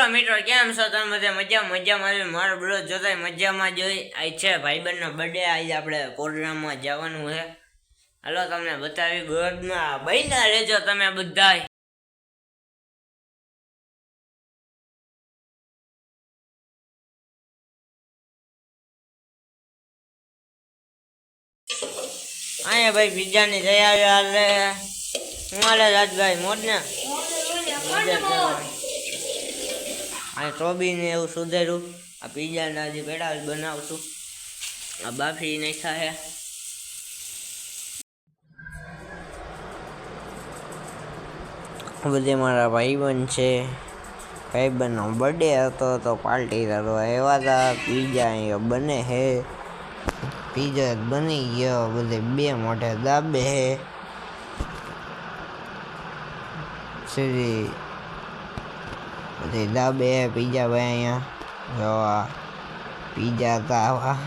મિત્રો કેમ છો તમે બધા મજામાં મારો બ્લોગ જોતા મજામાં જોઈ આ છે ભાઈબંધનો બર્થડે આજે આપણે પ્રોગ્રામમાં જવાનું છે હાલો તમને બતાવી બ્લોગમાં બન્યા રહેજો તમે બધા અહીંયા ભાઈ પિઝાની તૈયારી હાલે હું હાલે રાજભાઈ મોજને આ ચોબીને એવું સુધાર્યું આ પિઝાના હજી પેડા બનાવશું આ બાફી નાખ્યા છે બધે મારા ભાઈબંધ છે ભાઈબંધનો બર્થડે હતો તો પાર્ટી કરવા એવા હતા પિઝા અહીંયા બને હે પિઝા બની ગયો બધે બે મોઢે દાબે હે સીધી બધી દાબે હે પિઝા ભાઈ અહીંયા જોવા પિઝા હતા આવા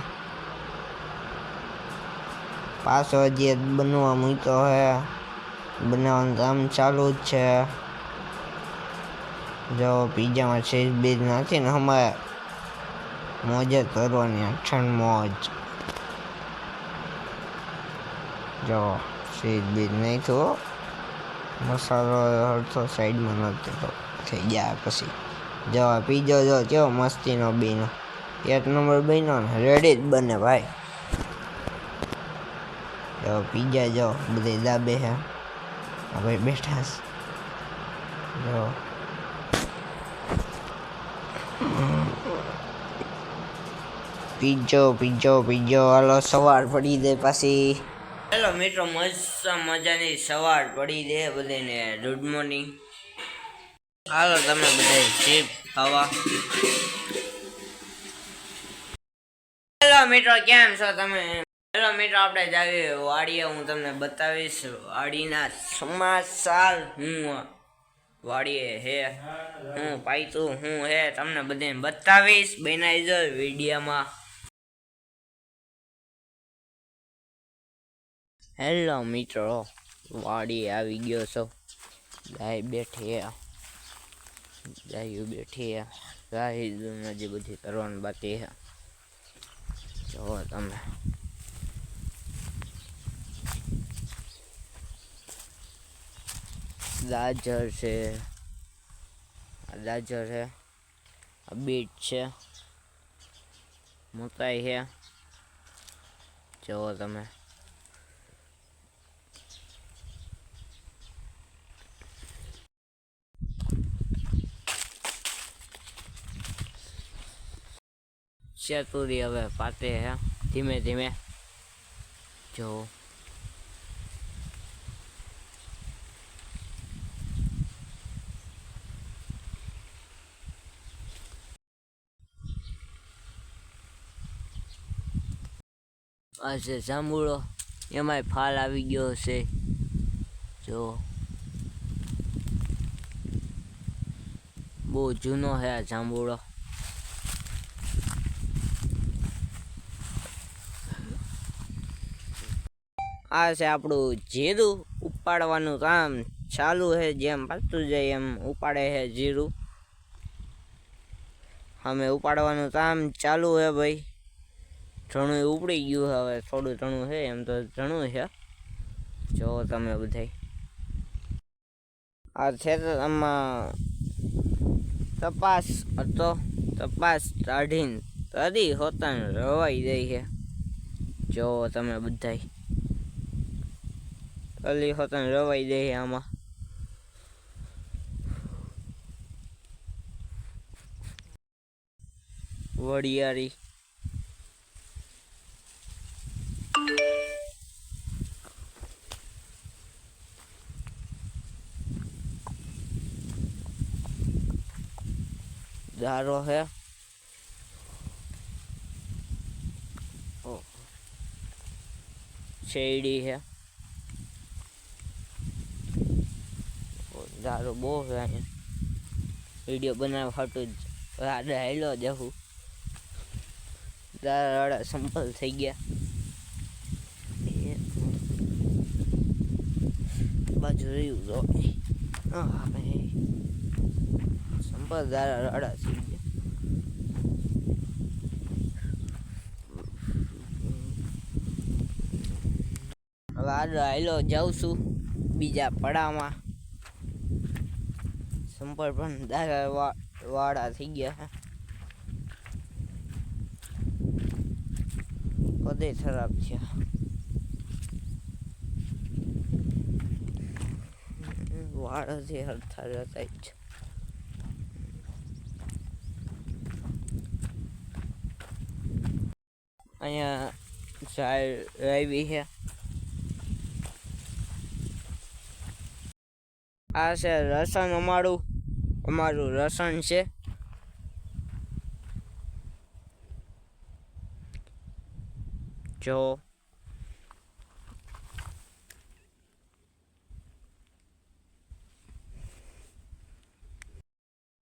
પાછો હજી બનવા મૂક્યો હે બનાવવાનું કામ ચાલુ જ છે જો પિઝામાં ચીઝ બીજ નથી ને અમારે મોજ જ કરવાની અઠણ મોજ જો ચીઝ બીજ નહીં થયો મસાલો હરતો સાઈડમાં નથી તો થઈ ગયા પછી જો પીઝો જો કેવો મસ્તીનો બીનો એક નંબર બન્યો ને રેડી જ બને ભાઈ જો પીઝા જો બધે દાબે હે ભાઈ બેઠા જો પીજો હાલો સવાર પડી દે પાછી હેલો મિત્રો મસ્ત મજાની સવાર પડી દે બધાને ગુડ મોર્નિંગ હાલો તમે બધા ચીપ ખાવા હેલો મિત્રો કેમ છો તમે હેલો મિત્રો આપણે જાવી વાડીએ હું તમને બતાવીશ વાડીના સમાચાર હું વાડીએ હે હું પાયતું હું હે તમને બધાને બતાવીશ બનાવી દો વિડીયોમાં હેલો મિત્રો વાડી આવી ગયો છો ગાય બેઠી ગાયું બેઠી ગાય જે બધી કરવાનું બાકી છે જો તમે ગાજર છે બીટ છે મકાઈ છે જો તમે ચતુરી હવે પાતે હે ધીમે ધીમે જો આ છે જાંબુડો એમાંય ફાલ આવી ગયો છે જો બહુ જૂનો છે આ જાંબુડો આ છે આપણું જીરું ઉપાડવાનું કામ ચાલુ છે જેમ પાતું જાય એમ ઉપાડે છે જીરું અમે ઉપાડવાનું કામ ચાલુ છે ભાઈ ઘણું ઉપડી ગયું હવે થોડું ઘણું છે એમ તો ઘણું છે જો તમે બધાય આ ખેતરમાં તપાસ હતો તપાસ કાઢીને તરી હોતા રવાઈ દઈ છે જો તમે બધાય તલી હોતા રવાઈ દે આમાં વડિયારી દારો હે શેરડી है दारू बो है वीडियो बनाव हाटू राडा हेलो जहू दाड़ा संपल થઈ ગયા બાજુ રહ્યું જો ભાઈ બધા રાડા થઈ ગયા. હવે આગળ હાલો જાઉં છું બીજા પડામાં. સંપર પણ દાદા વાળા થઈ ગયા છે, કદે ખરાબ છે. વાળ હજી હરતા રહેતા જ. અહીંયા ઝાડ આવી છે. આ છે લસણ, અમારું લસણ છે. જો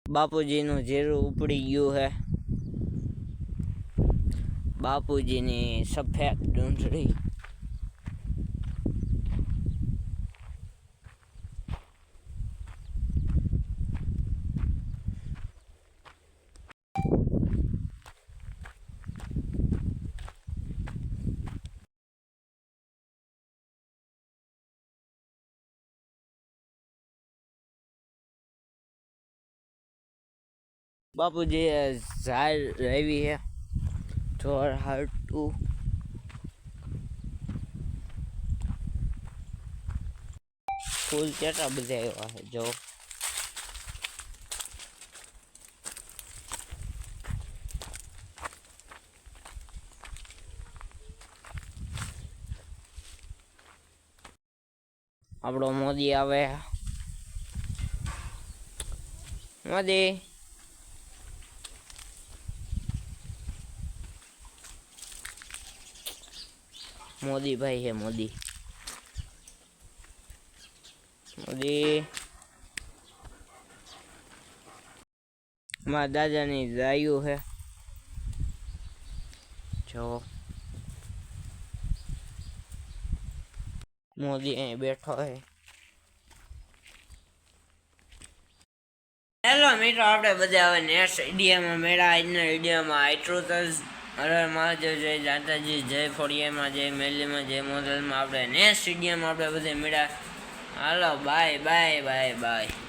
બાપુજીનું જીરું ઉપડી ગયું છે. બાપુજીની સફેદ ડુંગળી. બાપુજી ઝાડ આવી છે ચોર હાટું. ફૂલ કેટલા બધા આવ્યા છે જો. આપણો મોદી આવે. મોદી મોદી ભાઈ છે. મોદી મારા દાદાની ગાયું છે જો. મોદી અહીં બેઠો છે. હેલો મિત્રો, આપણે બધા હવે નેક્સ્ટ વિડીયોમાં મેળા. આજના વિડીયોમાં આટલું તો હર મહાદેવ, જય દાદાજી, જય ફોડિયામાં, જય મેલીમાં, જય મોદલમાં. આપણે નેક્સ્ટ વિડીયોમાં આપણે બધા મેળા. હાલો બાય બાય બાય બાય.